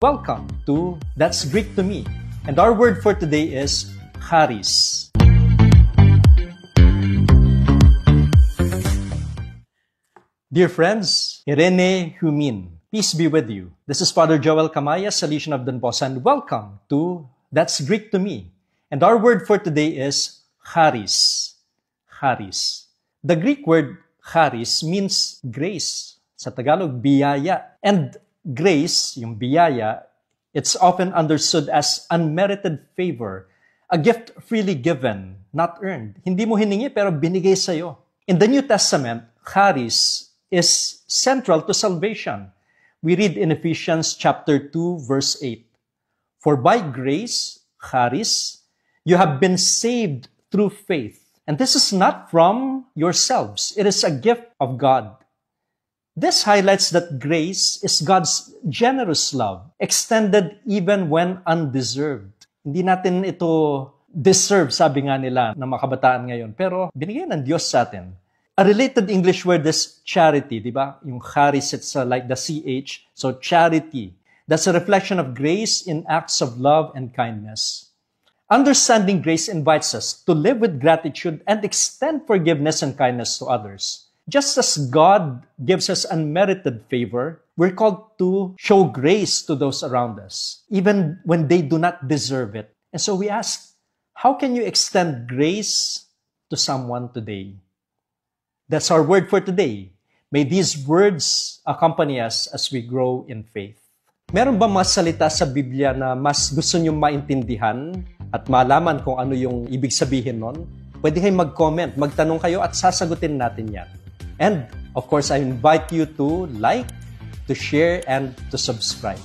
Welcome to That's Greek to Me, and our word for today is charis. Dear friends, Irene Humin, peace be with you. This is Father Joel Kamaya, Salesian of Don Bosco, and welcome to That's Greek to Me, and our word for today is charis. Charis. The Greek word charis means grace. Sa Tagalog, biyaya. And grace, yung biyaya, it's often understood as unmerited favor, a gift freely given, not earned. Hindi mo hiningi pero binigay sa'yo. In the New Testament, charis is central to salvation. We read in Ephesians chapter 2, verse 8, "For by grace, charis, you have been saved through faith. And this is not from yourselves. It is a gift of God." This highlights that grace is God's generous love, extended even when undeserved. Hindi natin ito deserve, sabi nga nila ng mga kabataan ngayon, pero binigay ng Diyos sa atin. A related English word is charity, di ba? Yung charis, it's like the CH, so charity. That's a reflection of grace in acts of love and kindness. Understanding grace invites us to live with gratitude and extend forgiveness and kindness to others. Just as God gives us unmerited favor, we're called to show grace to those around us, even when they do not deserve it. And so we ask, how can you extend grace to someone today? That's our word for today. May these words accompany us as we grow in faith. Meron ba mga salita sa Biblia na mas gusto nyo maintindihan at malaman kung ano yung ibig sabihin nun? Pwede kayong mag-comment, magtanong kayo at sasagutin natin yan. And, of course, I invite you to like, to share, and to subscribe.